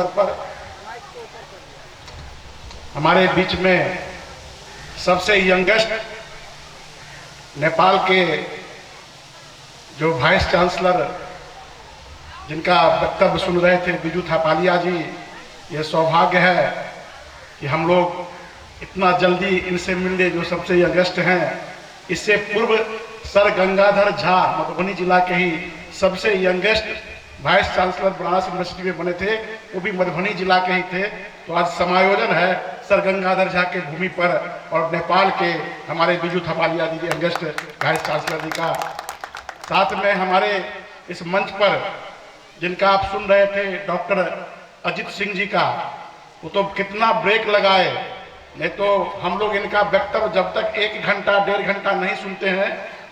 पर हमारे बीच में सबसे यंगेस्ट नेपाल के जो वाइस चांसलर जिनका वक्तव्य सुन रहे थे बिजू थापालिया जी, ये सौभाग्य है कि हम लोग इतना जल्दी इनसे मिले जो सबसे यंगेस्ट हैं। इससे पूर्व सर गंगाधर झा मधुबनी जिला के ही सबसे youngest vice chancellor Banaras university में बने थे, वो भी मधुबनी जिला के ही थे। तो आज समायोजन है सर गंगाधर झा के भूमि पर और नेपाल के हमारे बिजू थापालिया जी यंगेस्ट वाइस चांसलर जी का। साथ में हमारे इस मंच पर जिनका आप सुन रहे थे डॉक्टर अजित सिंह जी का, वो तो कितना ब्रेक लगाए, नहीं तो हम लोग इनका वक्तव्य जब तक 1 घंटा 1.5 घंटा नहीं सुनते हैं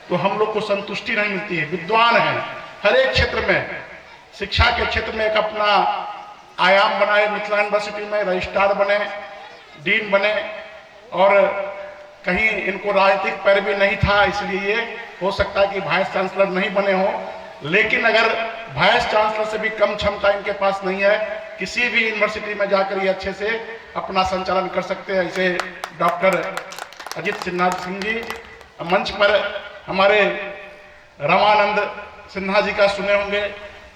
तो हम लोग को संतुष्टि नहीं मिलती है। विद्वान हैं, हर एक क्षेत्र में, शिक्षा के क्षेत्र में एक अपना आयाम बनाए, मिथिला यूनिवर्सिटी में रजिस्ट्रार बने, डीन बने, और कहीं इनको राजनीतिक पैरवी नहीं था, इसलिए ये हो सकता है कि वाइस चांसलर नहीं बने हो। लेकिन अगर वाइस चांसलर से भी कम क्षमता इनके पास नहीं है, किसी भी यूनिवर्सिटी में जाकर ये अच्छे से अपना संचालन कर सकते हैं। ऐसे डॉक्टर अजित सिंह जी मंच पर हमारे रमानंद सिन्हा जी का सुने होंगे,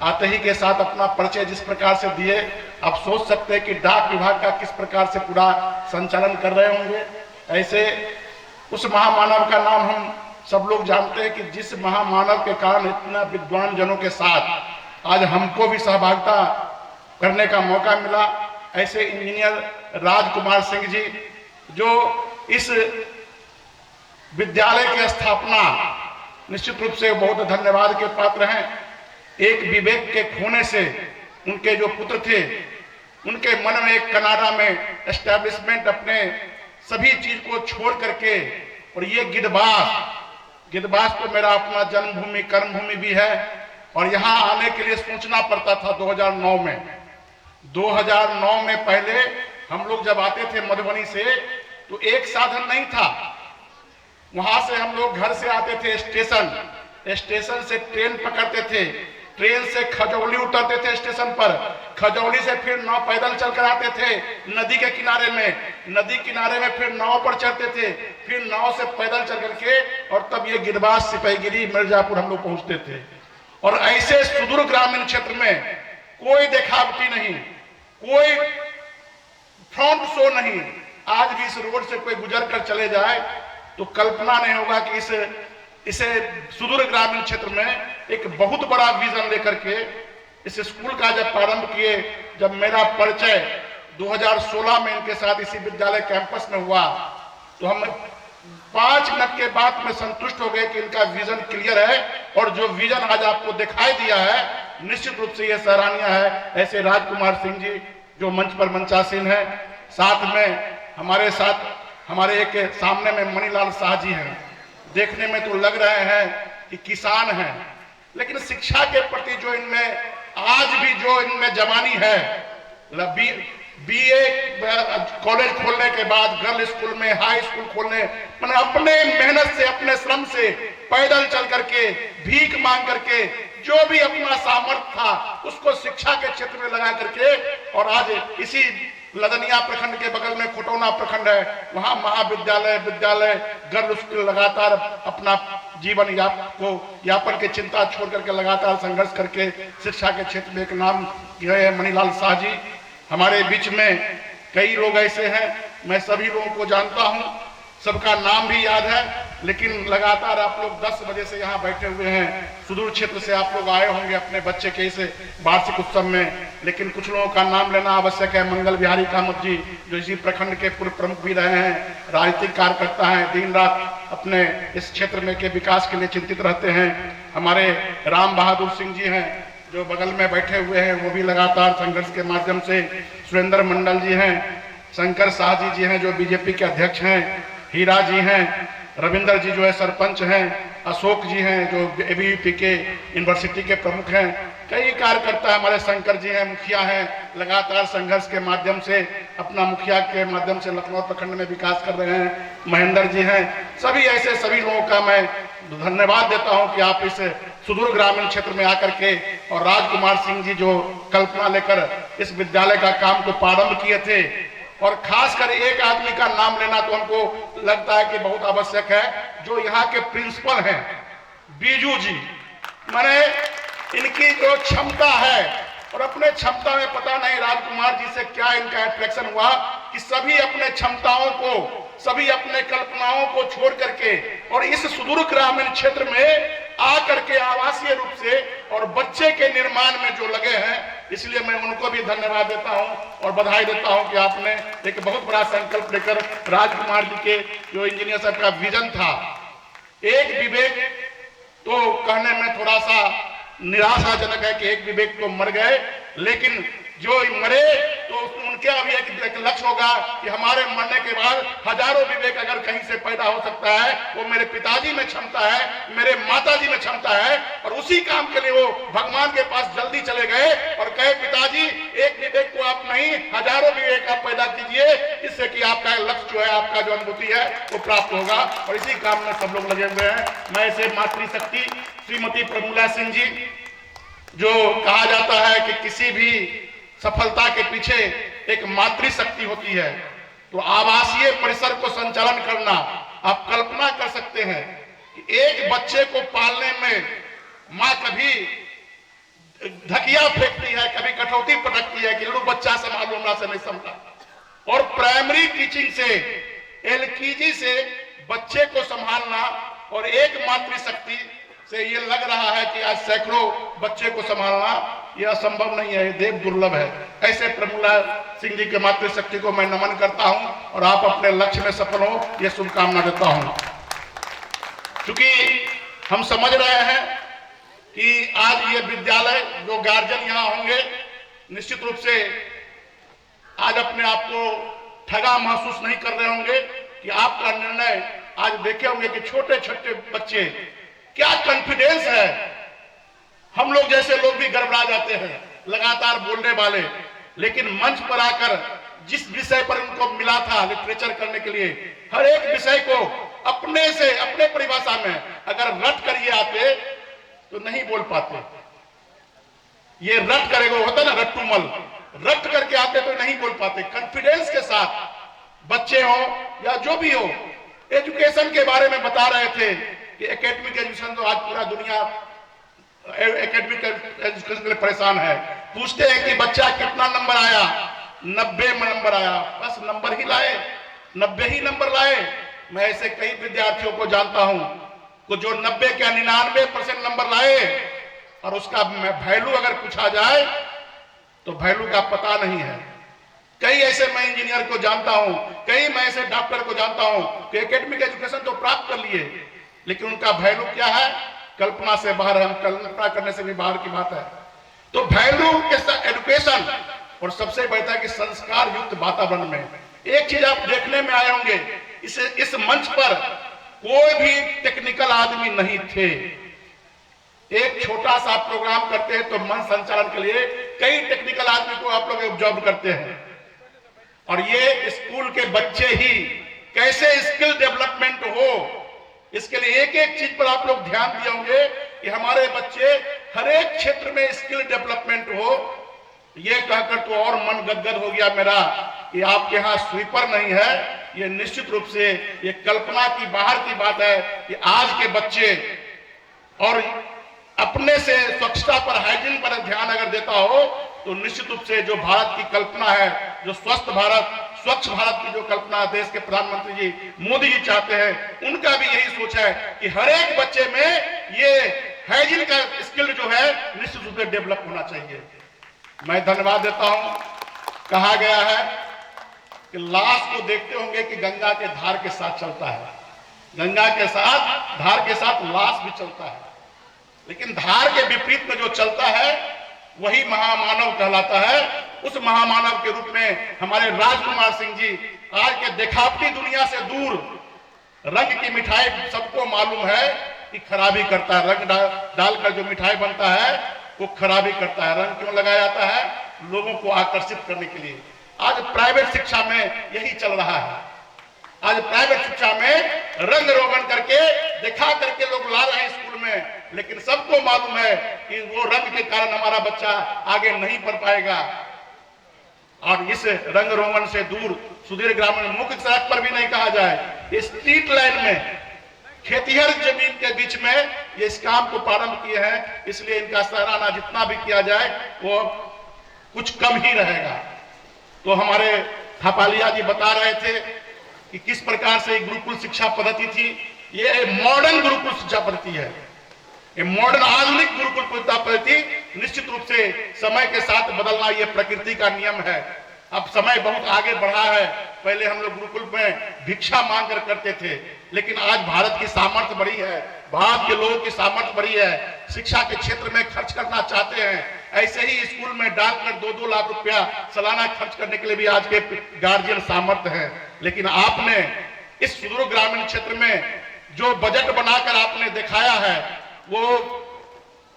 आते ही के साथ अपना परिचय जिस प्रकार से दिए, आप सोच सकते हैं कि डाक विभाग का किस प्रकार से पूरा संचालन कर रहे होंगे। ऐसे उस महामानव का नाम हम सब लोग जानते हैं कि जिस महामानव के कारण इतना विद्वान जनों के साथ आज हमको भी सहभागिता करने का मौका मिला। ऐसे इंजीनियर राजकुमार सिंह जी जो इस विद्यालय की स्थापना निश्चित रूप से बहुत धन्यवाद के पात्र हैं। एक विवेक के खोने से उनके जो पुत्र थे, उनके मन में एक कनाडा में एस्टैब्लिशमेंट अपने सभी चीज को छोड़ करके, और ये गिद्धबास तो मेरा अपना जन्मभूमि कर्मभूमि भी है, और यहाँ आने के लिए सोचना पड़ता था 2009 में। 2009 में पहले हम लोग जब आते थे मधुबनी से तो एक साधन नहीं था। वहां से हम लोग घर से आते थे स्टेशन से ट्रेन पकड़ते थे, ट्रेन से खजौली उतरते थे स्टेशन पर, खजौली से फिर नाव पैदल चलकर आते थे नदी के किनारे में, नदी किनारे में फिर नाव पर चढ़ते थे, फिर नाव से पैदल चल करके, और तब ये गिद्धबास सिपाहीगिरी मिर्जापुर हम लोग पहुंचते थे। और ऐसे सुदूर ग्रामीण क्षेत्र में कोई देखावटी नहीं, कोई फ्रंट शो नहीं। आज भी इस रोड से कोई गुजर कर चले जाए तो कल्पना नहीं होगा कि इसे सुदूर ग्रामीण क्षेत्र में एक बहुत बड़ा विजन लेकर के इस स्कूल का जब प्रारंभ किए, जब मेरा परिचय 2016 में इनके साथ इसी विद्यालय कैंपस में हुआ, तो हम 5 मिनट के बाद में संतुष्ट हो गए कि इनका विजन क्लियर है, और जो विजन आज आपको दिखाई दिया है निश्चित रूप से यह सराहनीय है। ऐसे राजकुमार सिंह जी जो मंच पर मंचासीन है, साथ में हमारे एक सामने में मणिलाल शाह जी हैं। देखने में तो लग रहे हैं कि किसान हैं, लेकिन शिक्षा के प्रति जो इनमें आज भी जो इनमें जवानी है, बीए कॉलेज खोलने के बाद गर्ल स्कूल में हाई स्कूल खोलने, मैंने अपने मेहनत से अपने श्रम से पैदल चल करके भीख मांग करके जो भी अपना सामर्थ्य था उसको शिक्षा के क्षेत्र में लगा करके, और आज इसी लदनिया प्रखंड के बगल में खोटौना प्रखंड है, वहां महाविद्यालय विद्यालय गर्ल स्कूल लगातार अपना जीवन यापन की चिंता छोड़ करके लगातार संघर्ष करके शिक्षा के क्षेत्र में एक नाम गए हैं मणिलाल शाह जी। हमारे बीच में कई लोग ऐसे हैं, मैं सभी लोगों को जानता हूं, सबका नाम भी याद है, लेकिन लगातार आप लोग 10 बजे से यहाँ बैठे हुए हैं। सुदूर क्षेत्र से आप लोग आए होंगे अपने बच्चे के इस वार्षिक उत्सव में, लेकिन कुछ लोगों का नाम लेना आवश्यक है। मंगल बिहारी कामत जी जो इसी प्रखंड के पूर्व प्रमुख भी रहे हैं, राजनीतिक कार्यकर्ता हैं, दिन रात अपने इस क्षेत्र में के विकास के लिए चिंतित रहते हैं। हमारे राम बहादुर सिंह जी हैं जो बगल में बैठे हुए हैं, वो भी लगातार संघर्ष के माध्यम से। सुरेंद्र मंडल जी हैं, शंकर शाह जी हैं जो बीजेपी के अध्यक्ष हैं, हीरा जी हैं, रविंदर जी जो है सरपंच हैं, अशोक जी हैं जो एबीवीपी के यूनिवर्सिटी के प्रमुख हैं, कई कार्यकर्ता हमारे शंकर जी हैं, मुखिया हैं, लगातार संघर्ष के माध्यम से अपना मुखिया के माध्यम से लखनऊ प्रखंड में विकास कर रहे हैं, महेंद्र जी हैं। सभी ऐसे सभी लोगों का मैं धन्यवाद देता हूं कि आप इस सुदूर ग्रामीण क्षेत्र में आकर के और राजकुमार सिंह जी जो कल्पना लेकर इस विद्यालय का काम को प्रारंभ किए थे, और खासकर एक आदमी का नाम लेना तो हमको लगता है कि बहुत आवश्यक है, जो यहाँ के प्रिंसिपल हैं बीजू जी। मैंने इनकी जो क्षमता है, और अपने क्षमता में पता नहीं राजकुमार जी से क्या इनका अट्रैक्शन हुआ कि सभी अपने क्षमताओं को, सभी अपने कल्पनाओं को छोड़ करके और इस सुदूर ग्रामीण क्षेत्र में आकर के आवासीय रूप से और बच्चे के निर्माण में जो लगे हैं, इसलिए मैं उनको भी धन्यवाद देता हूं और बधाई देता हूं कि आपने एक बहुत बड़ा संकल्प लेकर राजकुमार जी के जो इंजीनियर साहब का विजन था, एक विवेक तो कहने में थोड़ा सा निराशाजनक है कि एक विवेक तो मर गए, लेकिन जो मरे तो उनके अभी एक लक्ष्य होगा कि हमारे मरने के बाद हजारों विवेक अगर कहीं से पैदा हो सकता है, वो मेरे पिताजी में क्षमता है, मेरे माताजी में क्षमता है, और उसी काम के लिए वो भगवान के पास जल्दी चले गए और कहे पिताजी एक विवेक को आप नहीं, हजारों विवेक आप पैदा कीजिए, इससे कि आपका लक्ष्य जो है, आपका जो अनुभूति है वो प्राप्त होगा। और इसी काम में सब लोग लगे हुए हैं। मैं ऐसे मातृशक्ति श्रीमती प्रमोला सिंह जी, जो कहा जाता है कि किसी भी सफलता के पीछे एक मातृशक्ति होती है, तो आवासीय परिसर को संचालन करना, आप कल्पना कर सकते हैं कि एक बच्चे को पालने में माँ कभी धकिया फेंकती है, कभी कटौती पटकती है कि लड़ू बच्चा संभालो, हमरा से नहीं संभला। और प्राइमरी टीचिंग से एलकेजी से बच्चे को संभालना और एक मातृशक्ति से ये लग रहा है कि आज सैकड़ों बच्चे को संभालना यह असंभव नहीं है, देव दुर्लभ है। ऐसे प्रमोला सिंह जी के मातृशक्ति को मैं नमन करता हूं और आप अपने लक्ष्य में सफल हो, यह शुभकामना देता हूं। क्योंकि हम समझ रहे हैं कि आज ये विद्यालय, जो गार्जियन यहाँ होंगे, निश्चित रूप से आज अपने आप को ठगा महसूस नहीं कर रहे होंगे कि आपका निर्णय आज देखे होंगे कि छोटे छोटे बच्चे क्या कॉन्फिडेंस है। हम लोग जैसे लोग भी गड़बड़ा जाते हैं, लगातार बोलने वाले, लेकिन मंच पर आकर जिस विषय पर उनको मिला था लिटरेचर करने के लिए, हर एक विषय को अपने से, अपने परिभाषा में अगर रट कर ये आते तो नहीं बोल पाते। ये रट करेगा, होता ना रट्टूमल, रट करके आते तो नहीं बोल पाते। कॉन्फिडेंस के साथ बच्चे हो या जो भी हो, एजुकेशन के बारे में बता रहे थे कि एकेडमिक एजुकेशन, तो आज पूरा दुनिया एकेडमिक एजुकेशन के लिए परेशान है। पूछते हैं कि बच्चा कितना नंबर आया, 90 नंबर आया, बस नंबर ही लाए, 90 ही नंबर लाए। मैं ऐसे कई विद्यार्थियों को जानता हूं को जो 90 क्या 99% नंबर लाए, और उसका वैल्यू अगर पूछा जाए तो वैल्यू का पता नहीं है। कई ऐसे मैं इंजीनियर को जानता हूं, कई मैं ऐसे डॉक्टर को जानता हूं कि एकेडमिक एजुकेशन तो प्राप्त कर लिए, लेकिन उनका वैल्यू क्या है, कल्पना से बाहर है, हम कल्पना करने से भी बाहर की बात है। तो वैल्यू के साथ एजुकेशन, और सबसे बढ़ता है कि संस्कार युक्त वातावरण में एक चीज आप देखने में आए होंगे, इस मंच पर कोई भी टेक्निकल आदमी नहीं थे। एक छोटा सा प्रोग्राम करते हैं तो मंच संचालन के लिए कई टेक्निकल आदमी को आप लोग ऑब्जर्व करते हैं, और ये स्कूल के बच्चे ही कैसे स्किल डेवलपमेंट हो, इसके लिए एक एक चीज पर आप लोग ध्यान दिए होंगे कि हमारे बच्चे हर एक क्षेत्र में स्किल डेवलपमेंट हो। ये कहकर तो और मन गदगद हो गया मेरा कि आपके यहाँ स्वीपर नहीं है। ये निश्चित रूप से ये कल्पना की बाहर की बात है कि आज के बच्चे और अपने से स्वच्छता पर, हाइजीन पर ध्यान अगर देता हो तो निश्चित रूप से जो भारत की कल्पना है, जो स्वस्थ भारत, स्वच्छ भारत की जो कल्पना देश के प्रधानमंत्री जी मोदी जी चाहते हैं, उनका भी यही सोच है कि हर एक बच्चे में ये हाइजीन का स्किल जो है निश्चित रूप से डेवलप होना चाहिए। मैं धन्यवाद देता हूं। कहा गया है कि लाश को देखते होंगे कि गंगा के धार के साथ चलता है, गंगा के साथ, धार के साथ लाश भी चलता है, लेकिन धार के विपरीत में जो चलता है वही महामानव कहलाता है। उस महामानव के रूप में हमारे राजकुमार सिंह जी आज के दिखावटी दुनिया से दूर, रंग की मिठाई सबको मालूम है कि खराबी करता है, रंग डालकर जो मिठाई बनता है वो खराबी करता है। रंग क्यों लगाया जाता है? लोगों को आकर्षित करने के लिए। आज प्राइवेट शिक्षा में यही चल रहा है। आज प्राइवेट शिक्षा में रंग रोगन करके, दिखा करके लोग ला रहे हैं स्कूल में लेकिन सबको मालूम है कि वो रंग के कारण हमारा बच्चा आगे नहीं बढ़ पाएगा। और इस रंग रोगन से दूर सुदूर ग्रामीण मुख्य सड़क पर भी नहीं कहा जाए, स्ट्रीट लाइन में खेतिहर जमीन के बीच में ये इस काम को प्रारंभ किए हैं, इसलिए इनका सराहना जितना भी किया जाए वो कुछ कम ही रहेगा। तो हमारे थापालिया जी बता रहे थे कि किस प्रकार से गुरुकुल शिक्षा पद्धति थी। ये मॉडर्न गुरुकुल शिक्षा पद्धति है, ये मॉडर्न आधुनिक गुरुकुल शिक्षा पद्धति। निश्चित रूप से समय के साथ बदलना ये प्रकृति का नियम है। अब समय बहुत आगे बढ़ा है। पहले हम लोग गुरुकुल में भिक्षा मांग कर करते थे, लेकिन आज भारत की सामर्थ्य बढ़ी है, भारत के लोगों की सामर्थ्य बढ़ी है, शिक्षा के क्षेत्र में खर्च करना चाहते हैं। ऐसे ही स्कूल में डालकर 2-2 लाख रुपया सालाना खर्च करने के लिए भी आज के गार्जियन सामर्थ्य है। लेकिन आपने इस सुदूर ग्रामीण क्षेत्र में जो बजट बनाकर आपने दिखाया है वो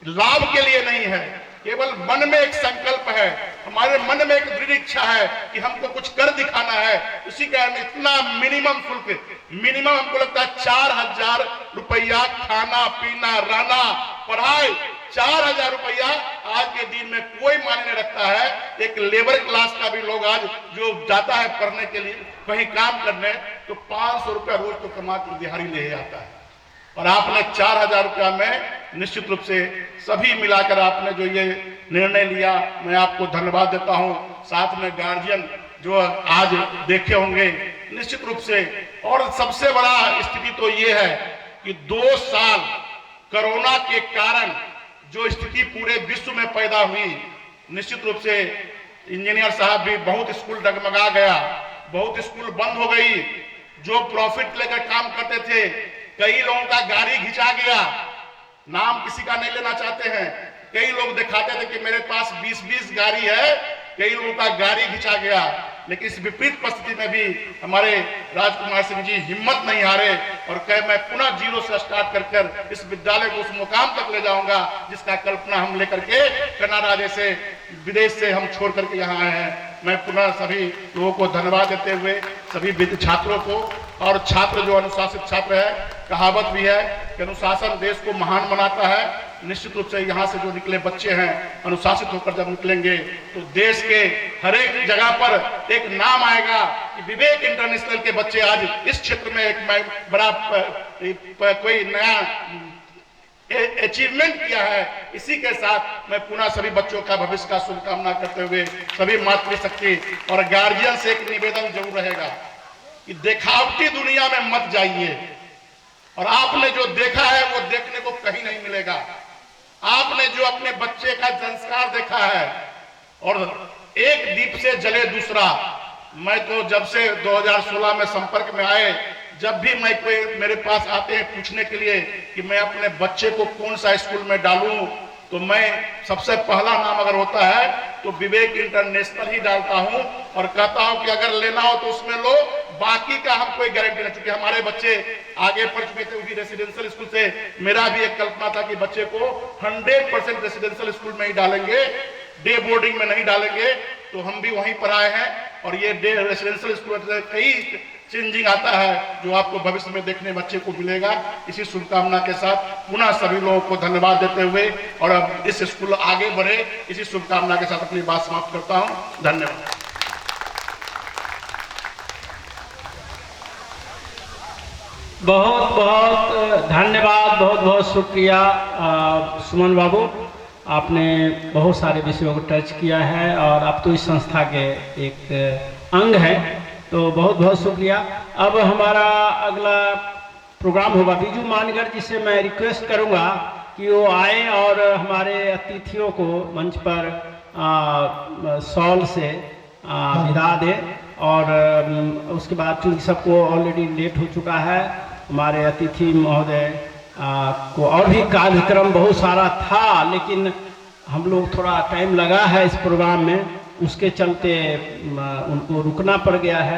लाभ के लिए नहीं है, केवल मन में एक संकल्प है, हमारे मन में एक दृढ़ इच्छा है कि हमको कुछ कर दिखाना है। इसी कारण इतना मिनिमम शुल्क, मिनिमम हमको लगता है 4,000 रुपया, खाना पीना रहना पढ़ाई 4,000 रुपया आज के दिन में कोई मायने नहीं रखता है। एक लेबर क्लास का भी लोग आज जो जाता है पढ़ने के लिए कहीं काम करने, तो 500 रुपया रोज तो कमा कर दिहाड़ी ले आता है, और आपने 4,000 रुपया में निश्चित रूप से सभी मिलाकर आपने जो ये निर्णय लिया, मैं आपको धन्यवाद देता हूं। साथ में गार्जियन जो आज देखे होंगे निश्चित रूप से। और सबसे बड़ा स्थिति तो ये है कि 2 साल कोरोना के कारण जो स्थिति पूरे विश्व में पैदा हुई, निश्चित रूप से इंजीनियर साहब भी बहुत स्कूल डगमगा गया, बहुत स्कूल बंद हो गई। जो प्रॉफिट लेकर काम करते थे, कई लोगों का गाड़ी घिंचा गया, नाम किसी का नहीं लेना चाहते हैं। कई लोग दिखाते थे कि मेरे पास 20-20 गाड़ी है, कई लोगों का गाड़ी घिंचा गया। लेकिन इस विपरीत परिस्थिति में भी हमारे राजकुमार सिंह जी हिम्मत नहीं हारे और कहे मैं पुनः जीरो से स्टार्ट कर इस विद्यालय को उस मुकाम तक ले जाऊंगा जिसका कल्पना हम लेकर के कनाडा जैसे विदेश से हम छोड़ करके यहाँ आए हैं। मैं पुनः सभी लोगों को धन्यवाद देते हुए सभी छात्रों को, और छात्र जो अनुशासित छात्र है, कहावत भी है कि अनुशासन देश को महान बनाता है। निश्चित रूप से यहाँ से जो निकले बच्चे हैं अनुशासित होकर जब निकलेंगे तो देश के हर एक जगह पर एक नाम आएगा कि विवेक इंटरनेशनल के बच्चे आज इस क्षेत्र में एक बड़ा कोई नया अचीवमेंट किया है। इसी के साथ मैं पुनः सभी बच्चों का भविष्य का शुभकामना करते हुए सभी मातृशक्ति और गार्जियन से एक निवेदन जरूर रहेगा कि दिखावटी दुनिया में मत जाइए, और आपने जो देखा है वो देखने को कहीं नहीं मिलेगा। आपने जो अपने बच्चे का संस्कार देखा है, और एक दीप से जले दूसरा। मैं तो जब से 2016 में संपर्क में आए, जब भी मैं कोई मेरे पास आते हैं पूछने के लिए कि मैं अपने बच्चे को कौन सा स्कूल में डालूं, तो मैं सबसे पहला नाम अगर होता है तो विवेक इंटरनेशनल ही डालता हूं, और कहता हूं कि अगर लेना हो तो उसमें लो, बाकी का हम कोई गारंटी नहीं। चुके हमारे बच्चे आगे पढ़ चुके थे, उसी रेसिडेंशियल स्कूल से मेरा भी एक कल्पना था कि बच्चे को 100% रेसिडेंशियल स्कूल में ही डालेंगे, डे बोर्डिंग में नहीं डालेंगे। तो हम भी वहीं पर आए हैं, और ये डे रेसिडेंशियल स्कूल में कई चेंजिंग आता है जो आपको भविष्य में देखने बच्चे को मिलेगा। इसी शुभकामना के साथ पुनः सभी लोगों को धन्यवाद देते हुए और अब इस स्कूल आगे बढ़े, इसी शुभकामना के साथ अपनी बात समाप्त करता हूं। धन्यवाद। बहुत बहुत धन्यवाद, बहुत बहुत शुक्रिया सुमन बाबू, आपने बहुत सारे विषयों को टच किया है और आप तो इस संस्था के एक अंग हैं, तो बहुत बहुत शुक्रिया। अब हमारा अगला प्रोग्राम होगा बीजू मानगर, जिसे मैं रिक्वेस्ट करूंगा कि वो आए और हमारे अतिथियों को मंच पर शॉल से विदा दे। और उसके बाद चूँकि सबको ऑलरेडी लेट हो चुका है, हमारे अतिथि महोदय को और भी कार्यक्रम बहुत सारा था, लेकिन हम लोग थोड़ा टाइम लगा है इस प्रोग्राम में, उसके चलते उनको रुकना पड़ गया है।